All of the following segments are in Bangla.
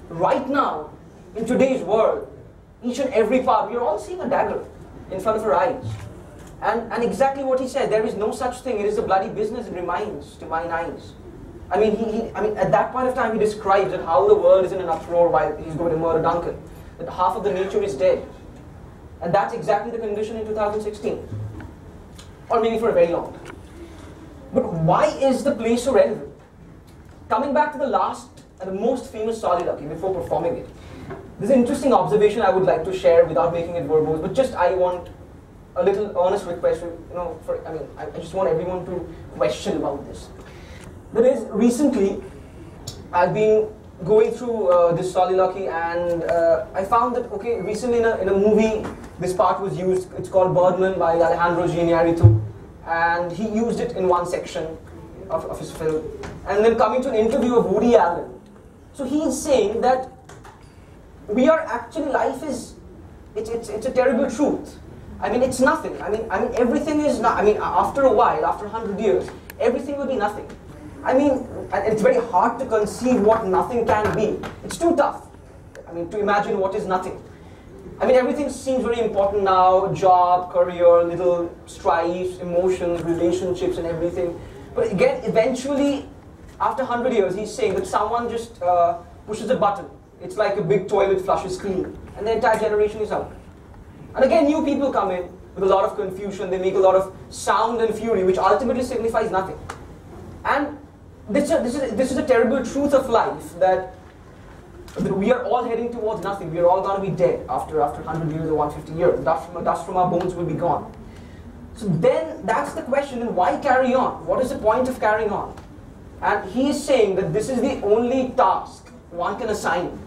right now, in today's world, each and every part, we are all seeing a dagger in front of our eyes. And exactly what he said, there is no such thing, it is a bloody business, it reminds to mine eyes. I mean, at that point of time, he describes that how the world is in an uproar while he's going to murder Duncan. That half of the nature is dead. And that's exactly the condition in 2016. Or maybe for a very long time. But why is the play so relevant? Coming back to the last and the most famous soliloquy before performing it, there's an interesting observation I would like to share without making it verbose, but just I want a little honest request, I just want everyone to question about this. That is, recently, I've been going through this soliloquy and I found that, okay, recently in a movie, this part was used. It's called Birdman by Alejandro Iñárritu, and he used it in one section of his film. And then coming to an interview of Woody Allen. So he is saying that we are actually, life is, it's a terrible truth. I mean, it's nothing. I mean, everything is not, after a while, after 100 years, everything will be nothing. I mean, it's very hard to conceive what nothing can be. It's too tough, to imagine what is nothing. Everything seems very important now, job, career, little strifes, emotions, relationships and everything. But again, eventually, after 100 years, he's saying that someone just pushes a button. It's like a big toilet flushes clean, and the entire generation is out. And again, new people come in with a lot of confusion. They make a lot of sound and fury, which ultimately signifies nothing. And this is a terrible truth of life, that we are all heading towards nothing. We are all going to be dead after 100 years or 150 years. Dust from our bones will be gone. So then, that's the question, and why carry on? What is the point of carrying on? And he is saying that this is the only task one can assign.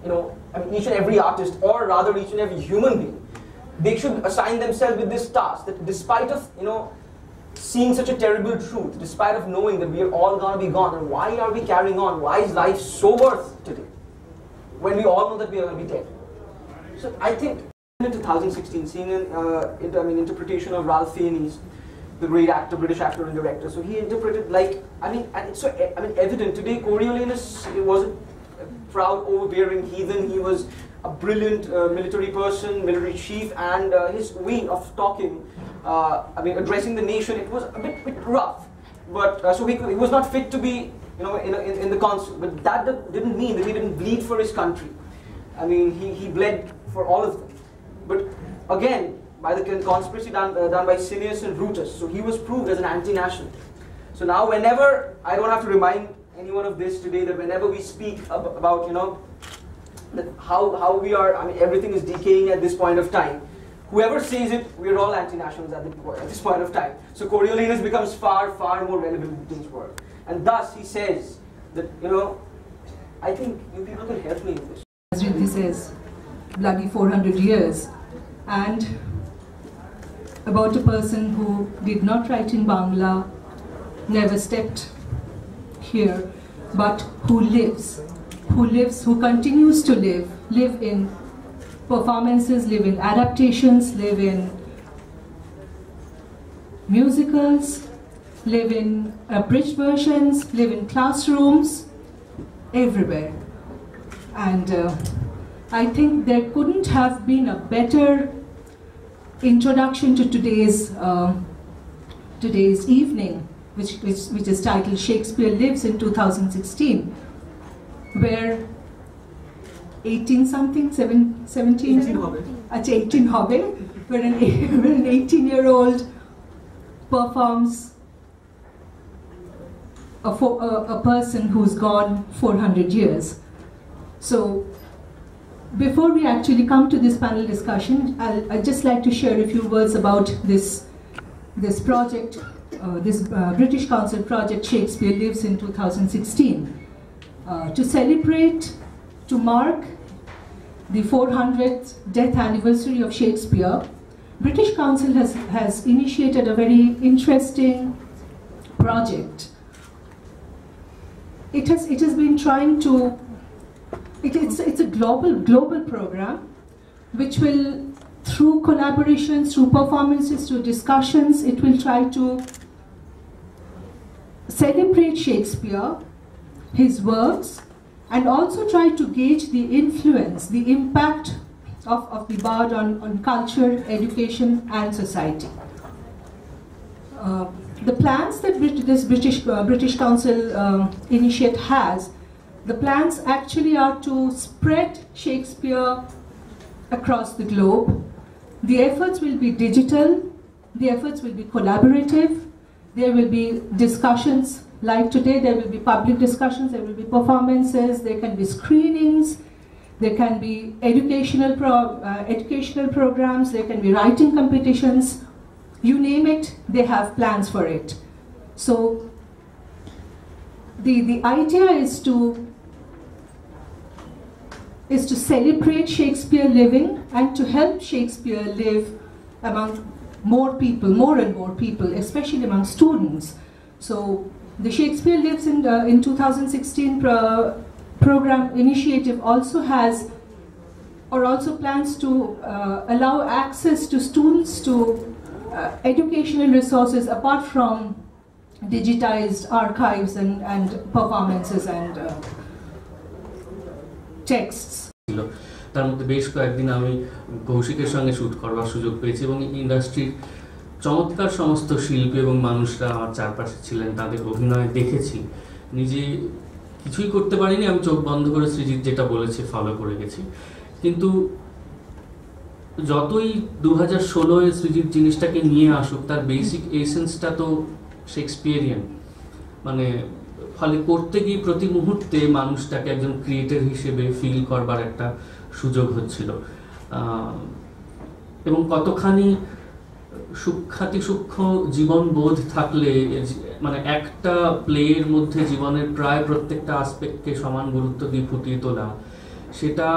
Each and every artist, or rather each and every human being, they should assign themselves with this task, that despite of, seeing such a terrible truth, despite of knowing that we are all going to be gone, and why are we carrying on? Why is life so worth today, when we all know that we are going to be dead? So I think in 2016, seeing an interpretation of Ralph Fiennes, the great actor, British actor and director, so he interpreted and it's so evident today. Coriolanus was a proud, overbearing heathen. He was a brilliant military person, military chief, and his way of talking, addressing the nation, it was a bit rough. But so he was not fit to be, in the council. But that didn't mean that he didn't bleed for his country. He bled for all of them. But again, by the conspiracy done by Cineas and Brutus, so he was proved as an anti-national. So now, whenever, I don't have to remind anyone of this today, that whenever we speak about, that how we are, everything is decaying at this point of time, whoever says it, we're all anti-nationals at this point of time. So Coriolanus becomes far, far more relevant in today's world. And thus he says that, I think you people can help me in this. This is bloody 400 years, and about a person who did not write in Bangla, never stepped here, but who lives, who continues to live in performances, live in adaptations, live in musicals, live in abridged versions, live in classrooms, everywhere. And I think there couldn't have been a better introduction to today's evening, which is titled Shakespeare Lives in 2016, where 18-something, 17, 18 hobbit, where an 18-year-old performs a person who's gone 400 years. So, before we actually come to this panel discussion, I'd just like to share a few words about this project, this British Council project, Shakespeare Lives in 2016. To celebrate, to mark the 400th death anniversary of Shakespeare, British Council has initiated a very interesting project. It has been trying to. It's a global program, which will, through collaborations, through performances, through discussions, it will try to celebrate Shakespeare, his works, and also try to gauge the influence, the impact of the bard on culture, education and society. The plans that this British Council Initiate has, the plans actually are to spread Shakespeare across the globe. The efforts will be digital, the efforts will be collaborative, there will be discussions like today, there will be public discussions, there will be performances, there can be screenings, there can be educational programs, there can be writing competitions, you name it, they have plans for it. So the idea is to celebrate Shakespeare living and to help Shakespeare live among more people, more and more people, especially among students. So the Shakespeare Lives in 2016 program initiative also has, or also plans to allow access to students to educational resources apart from digitized archives and performances and texts. তার মধ্যে বেশ কয়েকদিন আমি কৌশিকের সঙ্গে শ্যুট করবার সুযোগ পেয়েছি এবং ইন্ডাস্ট্রির চমৎকার সমস্ত শিল্পী এবং মানুষরা আমার চারপাশে ছিলেন, তাদের অভিনয় দেখেছি। নিজে কিছুই করতে পারিনি, আমি চোখ বন্ধ করে সৃজিত যেটা বলেছে ফলো করে গেছি। কিন্তু যতই 2016-এ সৃজিত জিনিসটাকে নিয়ে আসুক, তার বেসিক এসেন্সটা তো শেক্সপিয়ারিয়ান, মানে ফলে করতে গিয়ে প্রতি মুহূর্তে মানুষটাকে একজন ক্রিয়েটর হিসেবে ফিল করবার একটা সুযোগ হচ্ছিল এবং কতখানি সূক্ষ্ম জীবনবোধ থাকলে মানে একটা প্লেয়ের মধ্যে জীবনের প্রায় প্রত্যেকটা আসপেক্টকে সমান গুরুত্ব দিয়ে ফুটিয়ে তোলা, সেটা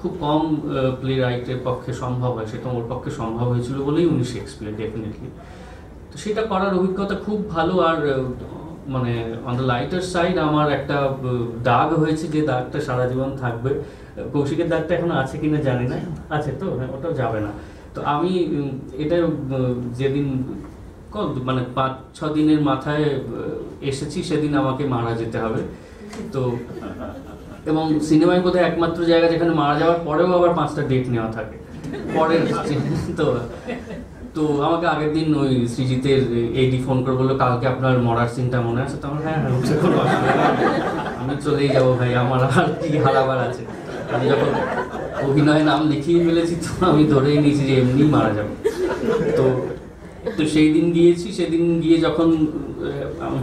খুব কম প্লে রাইটের পক্ষে সম্ভব হয়। সেটা ওর পক্ষে সম্ভব হয়েছিল বলেই উনি শেক্সপিয়ার ডেফিনেটলি। তো সেটা করার অভিজ্ঞতা খুব ভালো। আর মানে অন দ্য লাইটার সাইড আমার একটা দাগ হয়েছে, যে দাগটা সারা জীবন থাকবে। কৌশিকের দাগটা এখন আছে কিনা জানি না, আছে তো, ওটাও যাবে না। তো আমি এটা যেদিন মানে 5-6 দিনের মাথায় এসেছি, সেদিন আমাকে মারা যেতে হবে। তো এবং সিনেমায় বোধহয় একমাত্র জায়গা যেখানে মারা যাওয়ার পরেও আবার 5টা ডেট নেওয়া থাকে পরের। তো আমাকে আগের দিন ওই সৃজিতের এডি ফোন করে বললো, কালকে আপনার মরার সিনটা মনে আছে? তো আমার হ্যাঁ কোনো অসুবিধা নেই, আমি চলেই যাবো ভাই, আমার আর কি হারাবার আছে। আমি যখন অভিনয়ে নাম লিখিয়ে ফেলেছি তো আমি ধরেই নিয়েছি যে এমনি মারা যাবো। তো সেই দিন গিয়েছি। সেদিন গিয়ে যখন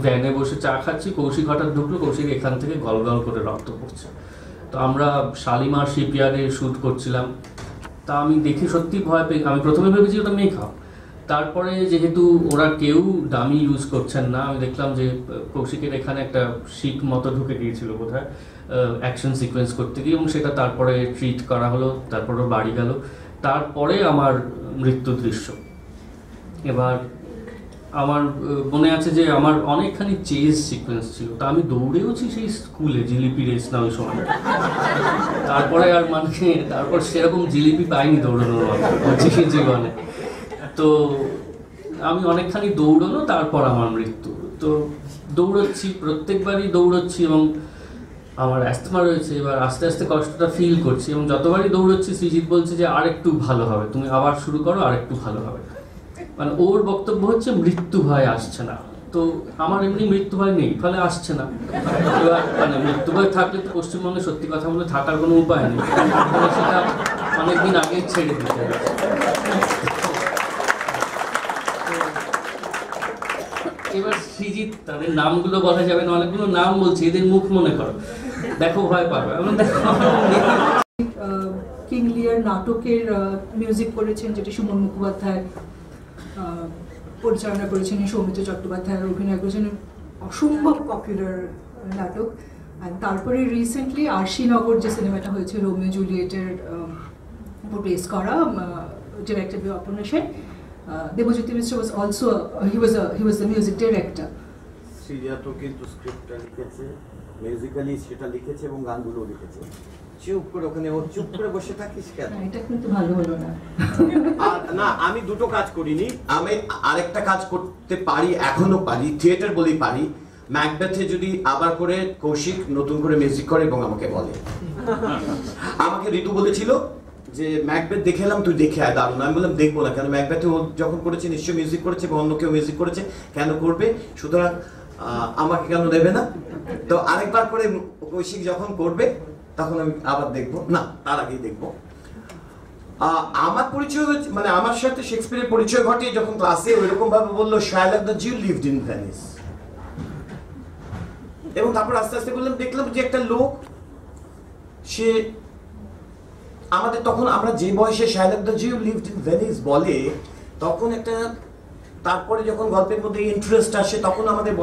ভ্যানে বসে চা খাচ্ছি, কৌশিক হঠাৎ ঢুকলো। কৌশিক এখান থেকে গল গল করে রক্ত পড়ছে। তো আমরা শালিমার শিপইয়ার্ডে শ্যুট করছিলাম। তা আমি দেখে সত্যি ভয় পেয়ে, আমি প্রথমে ভেবেছি ওটা মেকআপ। তারপরে যেহেতু ওরা কেউ ডামি ইউজ করছেন না, আমি দেখলাম যে কৌশিকের এখানে একটা শিক মতো ঢুকে গিয়েছিল বোধহয় অ্যাকশন সিকোয়েন্স করতে গিয়ে, এবং সেটা তারপরে ট্রিট করা হলো। তারপরে বাড়ি গেল। তারপরে আমার মৃত্যু দৃশ্য। এবার আমার মনে আছে যে আমার অনেকখানি চেজ সিকোয়েন্স ছিল। তা আমি দৌড়েওছি সেই স্কুলে, জিলিপি রেস না ওই সময়। তারপরে আর মানে তারপর সেরকম জিলিপি পাইনি দৌড়ানোর জীবনে। তো আমি অনেকখানি দৌড়ানো, তারপর আমার মৃত্যু। তো দৌড়াচ্ছি, প্রত্যেকবারই দৌড়াচ্ছি এবং আমার অ্যাস্থমা রয়েছে। এবার আস্তে আস্তে কষ্টটা ফিল করছি এবং যতবারই দৌড়াচ্ছি সৃজিত বলছে যে আর একটু ভালো হবে, তুমি আবার শুরু করো, আর একটু ভালো হবে। মানে ওর বক্তব্য হচ্ছে মৃত্যু ভয় আসছে না। তো আমার এমনি মৃত্যু ভয় নেই, ফলে আসছে না। এবার মানে মৃত্যু ভয় থাকলে তো পশ্চিমবঙ্গে সত্যি কথা বলে থাকার কোনো উপায় নেই, সেটা অনেকদিন আগে ছেড়ে দিতে হবে। এবার সৃজিত, তাদের নামগুলো বলা যাবে না, অনেকগুলো নাম বলছে, এদের মুখ মনে করো, দেখো ভয় পাবে। কিং লিয়ার নাটকের মিউজিক করেছেন, যেটা সুমন মুখোপাধ্যায় পরিচালনা করেছেন, সৌমিত্র চট্টোপাধ্যায় অভিনয় করেছেন, অসম্ভব পপুলার নাটক। আর তারপরে রিসেন্টলি আরশিনগর যে সিনেমাটা হয়েছে রোমিও জুলিয়েটের উপর বেস করা, directed by Aparna Sen, Devajyoti Mishra was also he was the music director. সিরিয়াতো কিন্তু স্ক্রিপ্টটা লিখেছে, মিউজিক্যালি সেটা লিখেছে এবং গানগুলো লিখেছে। চুপ করে ওখানে ও চুপ করে বসে থাকিস কেন? এটা কিন্তু ভালো হলো না। না, আমি দুটো কাজ করিনি, আমি আরেকটা কাজ করতে পারি, এখনো পারি, থিয়েটার বলেই পারি। ম্যাকবেথে যদি আবার করে কৌশিক নতুন করে মিউজিক করে এবং আমাকে বলে, আমাকে ঋতু বলেছিল যে ম্যাকবেথ দেখে এলাম, তুই দেখে আয়, দারুণ। আমি বললাম দেখবো না, কেন ম্যাকবেথে ও যখন করেছে নিশ্চয়ই মিউজিক করেছে এবং অন্য কেউ মিউজিক করেছে, কেন করবে, সুতরাং আমাকে কেন দেবে না। তো আরেকবার করে কৌশিক যখন করবে তখন আমি আবার দেখবো, না তার আগেই দেখবো। আমার পরিচয় মানে আমার সাথে শেক্সপিয়ারের পরিচয় ঘটে যখন ক্লাসে ওইরকম ভাবে বললো Shylock the Jew lived in Venice, এবং তারপর আস্তে আস্তে বললাম, দেখলাম যে একটা লোক, সে আমাদের তখন আমরা যে বয়সে Shylock the Jew lived in Venice বলে তখন একটা, তারপরে যখন গল্পের মধ্যে ইন্টারেস্ট আসে তখন আমাদের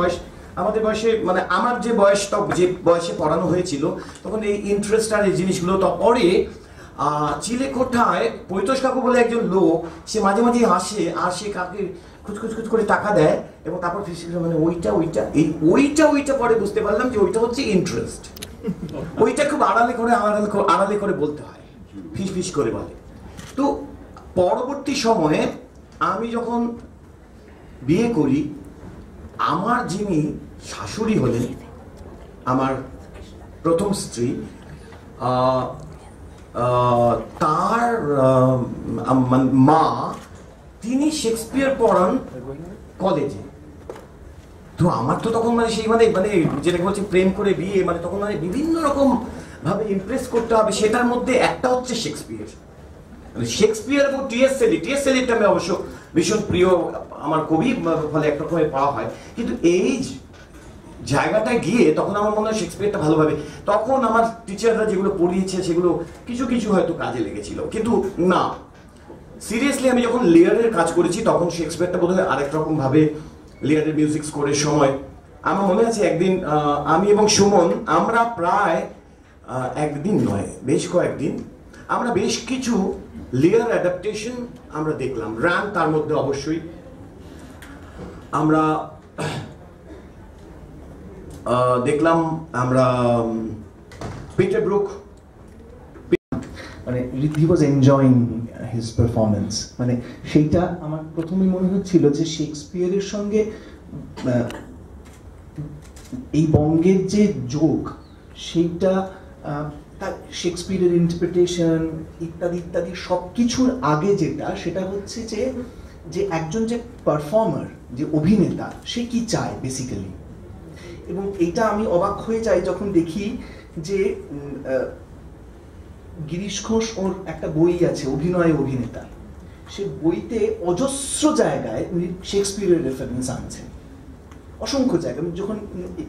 বয়সে মানে আমার যে বয়সটা, যে বয়সে পড়ানো হয়েছিল তখন এই ইন্টারেস্ট আর এই জিনিসগুলো। তারপরে চিলেকোঠায় পৈতোষ কাকু বলে একজন লোক, সে মাঝে মাঝে আসে আর সে কাকে খুচখুচ করে টাকা দেয় এবং তারপর মানে ওইটা পরে বুঝতে পারলাম যে ওইটা হচ্ছে ইন্টারেস্ট। ওইটা খুব আড়ালে করে বলতে হয়, ফিস করে বলে। তো পরবর্তী সময়ে আমি যখন বিয়ে করি, আমার যিনি শাশুড়ি হলেন, আমার প্রথম স্ত্রী, তার মা, তিনি শেক্সপিয়ার পড়ান কলেজে। তো আমার তো তখন মানে সেই মানে যেটাকে বলছে প্রেম করে বিয়ে, মানে তখন মানে বিভিন্ন রকম ভাবে ইমপ্রেস করতে হবে, সেটার মধ্যে একটা হচ্ছে শেক্সপিয়ার। মানে শেক্সপিয়ার এবং টিএস এলিটা আমি অবশ্য ভীষণ প্রিয় আমার কবি, ফলে এক রকমের পাওয়া হয়। কিন্তু এই জায়গাটায় গিয়ে তখন আমার মনে হয় শেক্সপিয়ারটা ভালোভাবে, তখন আমার টিচাররা যেগুলো পড়িয়েছে সেগুলো কিছু কিছু হয়তো কাজে লেগেছিল, কিন্তু না সিরিয়াসলি আমি যখন লেয়ারের কাজ করেছি তখন শেক্সপিয়ারটা বোধহয় আরেক রকম ভাবে লেয়ারের মিউজিক স্কোরের সময় আমার মনে আছে একদিন আমি এবং সুমন আমরা প্রায় একদিন নয় বেশ কয়েকদিন আমরা বেশ কিছু লেয়ার অ্যাডাপ্টেশন আমরা দেখলাম। র্যান তার মধ্যে অবশ্যই আমরা দেখলাম, আমরা পিটার ব্রুক, মানে হি ওয়াজ এনজয়িং হিজ পারফরমেন্স। মানে সেইটা আমার প্রথমেই মনে হচ্ছিল যে শেক্সপিয়ারের সঙ্গে এই বঙ্গের যে যোগ, সেইটা তার শেক্সপিয়ারের ইন্টারপ্রিটেশন ইত্যাদি ইত্যাদি সব কিছুর আগে যেটা, সেটা হচ্ছে যে একজন যে পারফর্মার, যে অভিনেতা, সে কি চায় বেসিক্যালি। এবং এইটা আমি অবাক হয়ে যাই যখন দেখি যে গিরিশ ঘোষ, ওর একটা বই আছে অভিনয় অভিনেতা, সে বইতে অজস্র জায়গায় উনি শেক্সপিয়ারের রেফারেন্স আনছেন, অসংখ্য জায়গায়। যখন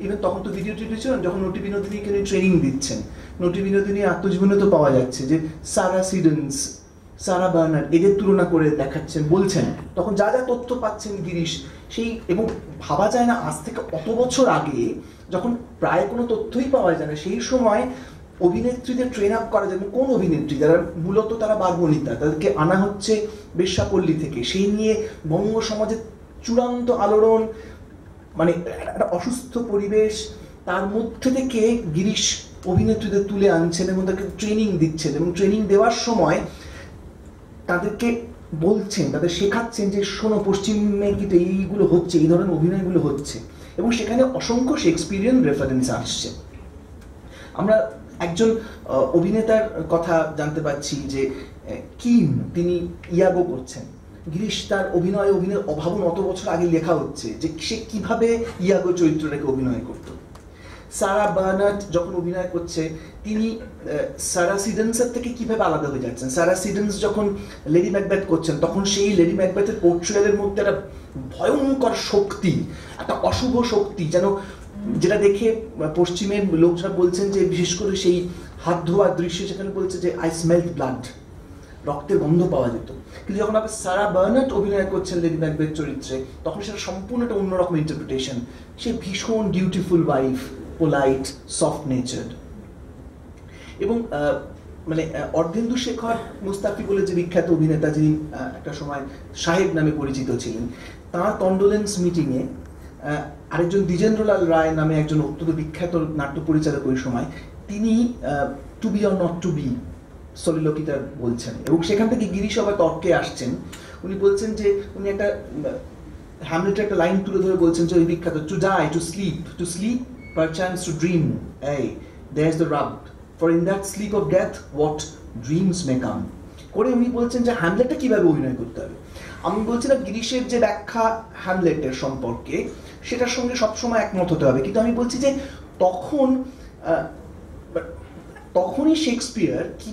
ইভেন তখন তো ভিডিও টিডিও ছিল, যখন নটি বিনোদিনীকে উনি ট্রেনিং দিচ্ছেন, নটি বিনোদিনীর আত্মজীবনে তো পাওয়া যাচ্ছে যে সারা সিডেন্স, সারা বার্নার্ড, এদের তুলনা করে দেখাচ্ছেন, বলছেন, তখন যা যা তথ্য পাচ্ছেন গিরিশ সেই। এবং ভাবা যায় না আজ থেকে অত বছর আগে যখন প্রায় কোনো তথ্যই পাওয়া যায় না, সেই সময় অভিনেত্রীদের ট্রেন আপ করা যাবে। কোন অভিনেত্রী যারা মূলত তারা বারবনিতা, তাদেরকে আনা হচ্ছে বেশ্যাপল্লী থেকে, সেই নিয়ে বঙ্গ সমাজের চূড়ান্ত আলোড়ন, মানে একটা অসুস্থ পরিবেশ, তার মধ্যে থেকে গিরিশ অভিনেত্রীদের তুলে আনছেন এবং তাদেরকে ট্রেনিং দিচ্ছেন। এবং ট্রেনিং দেওয়ার সময় তাদেরকে বলছেন, তাদের শেখাচ্ছেন যে শোনো, পশ্চিমে কিন্তু এইগুলো হচ্ছে, এই ধরনের অভিনয়গুলো হচ্ছে। এবং সেখানে অসংখ্য শেক্সপিয়ারিয়ান রেফারেন্স আসছে। আমরা একজন অভিনেতার কথা জানতে পারছি যে কিম, তিনি ইয়াগো করছেন। গিরিশ তার অভিনয়ের অভাবন অত বছর আগে লেখা হচ্ছে যে সে কিভাবে ইয়াগো চরিত্রটাকে অভিনয় করত। সারা বার্নার্ড যখন অভিনয় করছে, তিনি সারা সিডেন্সের থেকে কিভাবে আলাদা হয়ে যাচ্ছেন। সারা সিডেন্স যখন লেডি ম্যাকবেথ করছেন, তখন সেই লেডি ম্যাকবেথের পোর্ট্রেয়ালের মধ্যে একটা ভয়ঙ্কর শক্তি, একটা অশুভ শক্তি, যেন যেটা দেখে পশ্চিমের লোকরা বলছেন যে, বিশেষ করে সেই হাত ধোয়ার দৃশ্য, সেখানে বলছে যে আই স্মেল ব্লাড, রক্তের গন্ধ পাওয়া যেত। কিন্তু যখন আপনি সারা বার্নার্ড অভিনয় করছেন লেডি ম্যাকবেথ চরিত্রে, তখন সেটা সম্পূর্ণ একটা অন্যরকম ইন্টারপ্রিটেশন। সে ভীষণ ডিউটিফুল ওয়াইফ, পোলাইট, সফট নেচার্ড। এবং মানে অর্ধেন্দু শেখর মুস্তাফি বলে যে বিখ্যাত অভিনেতা, যিনি একটা সময় সাহেব নামে পরিচিত ছিলেন, তাঁর কন্ডোলেন্স মিটিংয়ে আরেকজন দ্বিজেন্দ্রলাল রায় নামে একজন অত্যন্ত বিখ্যাত নাট্য পরিচালক ওই সময়, তিনি to be or not to be সলিলোকিটা বলছেন। এবং সেখান থেকে গিরিশ আবার তর্কে আসছেন। উনি বলছেন যে উনি একটা হ্যামলেটের একটা লাইন তুলে ধরে বলছেন যে ওই বিখ্যাত, to die, to sleep perchance to dream, hey, there's the rub, for in that sleep of death what dreams may come. করে উনি বলছেন যে হ্যামলেটটা কিভাবে অভিনয় করতে হবে। আমি বলছিলাম গিরিশের যে ব্যাখ্যা হ্যামলেটের সম্পর্কে সেটার সঙ্গে সবসময় একমত হতে হবে, কিন্তু আমি বলছি যে তখনই শেক্সপিয়ার কি